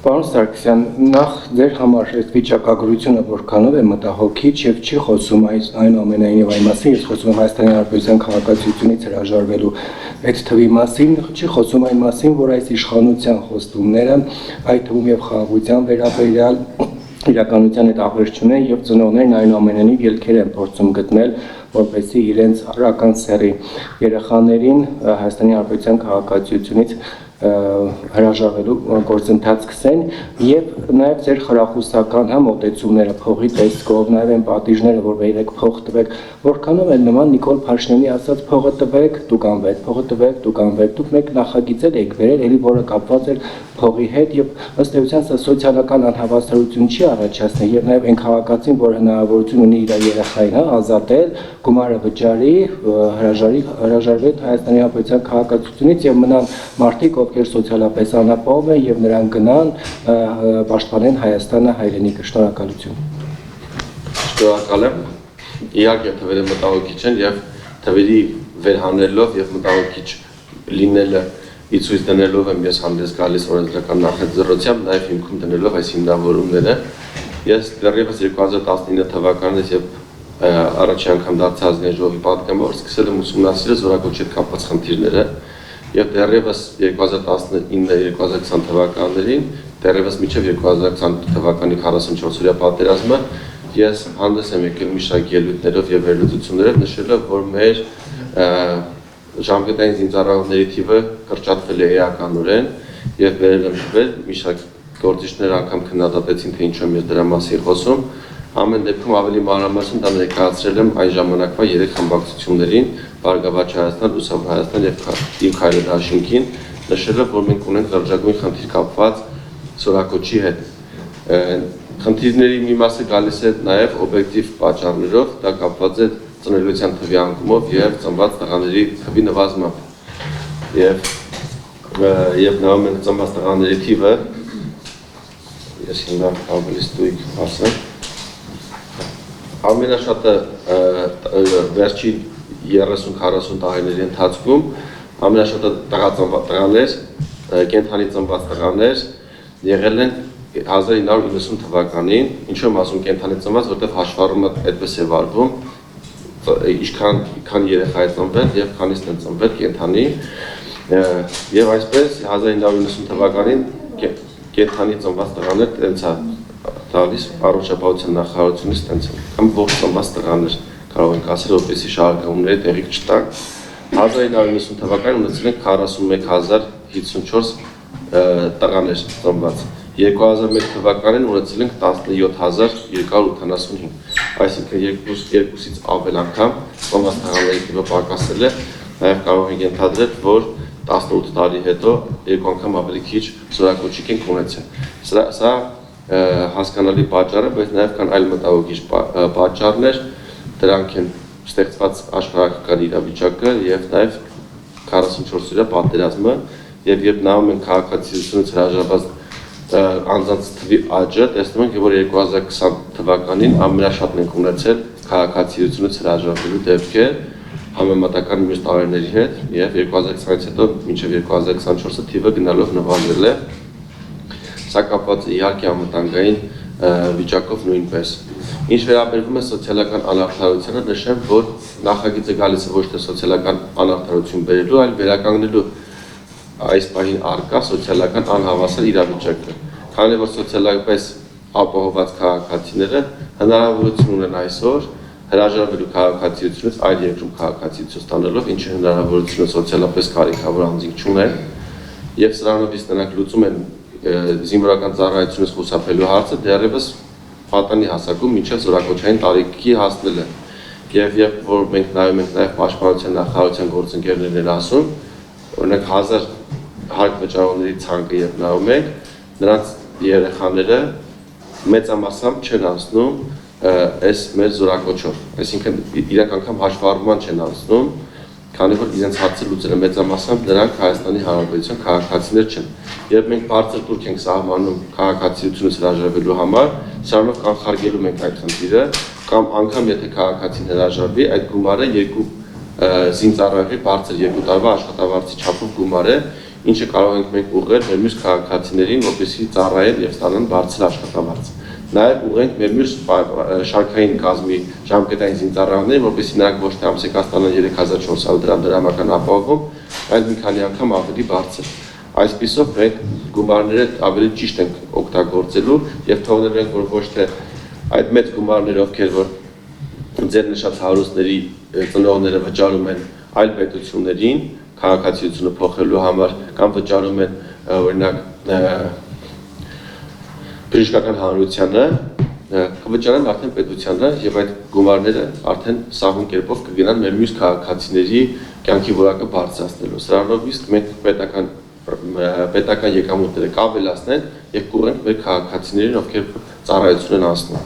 Պարոն Սարգսյան, նախ ձեր համար այս վիճակագրությունը որքանով է մտահոգիչ եւ չի խոսում այնուամենայնիվ այն մասին, ես խոսում եմ Հայաստանի Հանրապետության քաղաքացիությունից հրաժարվելու այդ թվի մասին, չի խոսում այն մասին, որ այս իշխանության խոստումները, այդ թվում եւ խաղաղության վերաբերյալ իրականության հետ ախորժ չունեն եւ ծնողներն այնուամենայնիվ ելքեր են փորձում գտնել, որպեսզի իրենց առական սեռի երեխաներին Հայաստանի Հանրապետության քաղաքացիությունից հրաժարվելու գործընթաց սկսեն եւ նաեւ ձեր խրախուսական մոտեցումները փողի տեսքով, նաեւ այն պատիժները, որ վերեք փող տվեք, որքանով են նման Նիկոլ Փաշինյանի ասած փողը տվեք, դուք անվեք, փողը տվեք, դուք անվեք, դուք մեկ նախագիծել եք վերել, էլի որը կապված էր փողի հետ եւ ըստ էության սա սոցիալական անհավասարություն չի առաջացնի եւ նաեւ այն քաղաքացին, որ հնարավորություն ունի իր երեխային ազատել, գումարը վճարի, հրաժարվի Հայաստանի Հանրապետության քաղաքացիությունից եւ մնան մարդիկ, ովքեր սոցիալապես անապահով են եւ նրանք գնան պաշտպանեն Հայաստանը հայրենիքը։ Շնորհակալություն։ Շնորհակալ եմ։ Իհարկե թվերը մտահոգիչ են եւ թվերի վերհանելով եւ մտահոգիչ լինելը իցույց դնելով եմ ես հանդես գալիս օրենսդրական նախաձեռնությամբ նաեւ հիմքում դնելով այս հիմնավորումները։ Ես դեռևս 2019 թվականից եւ առաջի անգամ դարձա ազգային ժողովի պատգամավոր սկսել եմ ուսումնասիրել զորակոչի հետ կապված խնդիրները եւ դեռևս 2019-2020 թվականներին դեռևս մինչեւ 2020 թվականի 44-օրյա պատերազմը ես հանդես եմ եկել մի շարք ելույթներով եւ վերլուծություններով նշելով, որ մեր ժամկետային զինծառայողների թիվը կրճատվել է էականորեն եւ վերել եմ շվել մի շարք գործիչներ անգամ քննադատեցին, թե ինչու եմ ես դրա մասին խոսում։ Ամեն դեպքում ավելի մանրամասն դա ներկայացրել եմ այն ժամանակվա 3 խմբակցություններին՝ Բարգավաճ Հայաստան, Լուսավոր Հայաստան եւ Իմ Քայլը Դաշինքին, նշելով, որ մենք ունենք լրջագույն խնդիր կապված զորակոչի հետ։ Խնդիրների մի մասը գալիս է նաեւ օբյեկտիվ պատճառներով, դա կապված է ծնելիության թվի անկումով եւ ծնված տղաների թվի նվազմամբ։ Եվ նայում ենք ծնված տղաների թիվը, ես հիմա ավելի ստույգ ասեմ, ամենաշատը վերջին 30-40 տարիների ընթացքում ամենաշատը տղաներ, կենդանի ծնված տղաներ եղել են 1990 թվականին, ինչու եմ ասում կենդանի ծնված, որտեղ հաշվառումը այդպես է վարվում, քանի երեխա է ծնվել եւ քանիսն են ծնվել կենդանի, եւ այսպես 1990 թվականին կենդանի ծնված տղաներ տենց է տալիս առողջապահության նախարարությունից տենց կամ ողջ ծնված տղաներ կարող ենք ասել, որպեսզի շարժումները տեղի չտան։ 1990 թվականին ունեցել ենք 41054 տղաներ ծնված։ 2001 թվականին ունեցել ենք 17285, այսինքն երկուսից ավել անգամ ծնված տղաների թիվը պակասել է, նաև կարող ենք ենթադրել, որ 18 տարի հետո երկու անգամ ավելի քիչ զորակոչիկ ենք ունեցել։ Սա հասկանալի պատճառ է, բայց նաև կան այլ մտահոգիչ պատճառներ, դրանք են ստեղծված աշխարհական իրավիճակը եւ նաև 44-օրյա պատերազմը, եւ երբ նայում ենք քաղաքացիությունից հրաժարված անձանց թվի աճը, տեսնում ենք, որ 2020 թվականին ամենաշատն ենք ունեցել քաղաքացիությունից հրաժարվելու դեպքեր համեմատական մյուս տարիների հետ եւ 2020-ից հետո մինչեւ 2024-ը թիվը գնալով նվազել է։ Սա կապված է իհարկե անվտանգային վիճակով նույնպես։ Ինչ վերաբերվում է սոցիալական անարդարությանը, նշեմ, որ նախագիծը գալիս է ոչ թե սոցիալական անարդարություն բերելու, այլ վերականգնելու այս պահին առկա սոցիալական անհավասար իրավիճակը, քանի որ սոցիալապես ապահովված քաղաքացիները հնարավորություն ունեն այսօր հրաժարվելու քաղաքացիությունից այլ երկրում քաղաքացիություն ստանալով, ինչը հնարավորությունը սոցիալապես կարիքավոր անձինք չունեն, եւ սրանով իսկ նրանք լուծում են զինվորական ծառայությունից խուսափելու հարցը դեռևս պատանի հասակում մինչև զորակոչային տարիքի հասնելը։ Եվ երբ որ մենք նայում ենք նաև պաշտպանության նախարարության գործընկերներն են ասում, օրինակ 1000 հարկ վճարողների ցանկը երբ նայում ենք, նրանց երեխաները մեծամասամբ չեն անցնում այս մեր զորակոչով, այսինքն իրենք անգամ հաշվառման չեն անցնում, քանի որ իրենց հարցը լուծելը մեծամասամբ նրանք Հայաստանի Հանրապետության քաղաքացիներ չեն։ Երբ մենք բարձր տուրք ենք սահմանում քաղաքացիությունից հրաժարվելու համար, սրանով կանխարգելում ենք այդ խնդիրը, կամ անգամ եթե քաղաքացին հրաժարվի, այդ գումարը երկու զինծառայողի բարձր 2 տարվա աշխատավարձի չափով գումար է, ինչը կարող ենք մենք ուղղել մեր մյուս քաղաքացիներին, որպեսզի ծառայեն եւ ստանան բարձր աշխատավարձ։ Նաեւ ուղղենք մեր մյուս շարքային կազմի ժամկետային զինծառայողներին, որպեսզի նրանք ոչ թե ամսեկան ստանան 3400 դրամ դրամական ապահովում, այլ մի քանի անգամ ավելի բարձր։ Այսպիսով մենք գումարները ավելի ճիշտ ենք օգտագործելու եւ թողնելու ենք, որ ոչ թե այդ մեծ գումարները, ովքեր որ ձեր նշած հարուստների ծնողները վճարում են այլ պետություններին քաղաքացիությունը փոխելու համար կամ վճարում են օրինակ բժշկական հանրությանը կվճարեն արդեն պետությանը եւ այդ գումարները արդեն սահուն կերպով կգնան մեր մյուս քաղաքացիների կյանքի որակը բարձրացնելու։ Սրանով իսկ մենք պետական եկամուտները կավելացնենք եւ կուղենք մեր քաղաքացիներին, ովքեր ծառայություն են անցնում։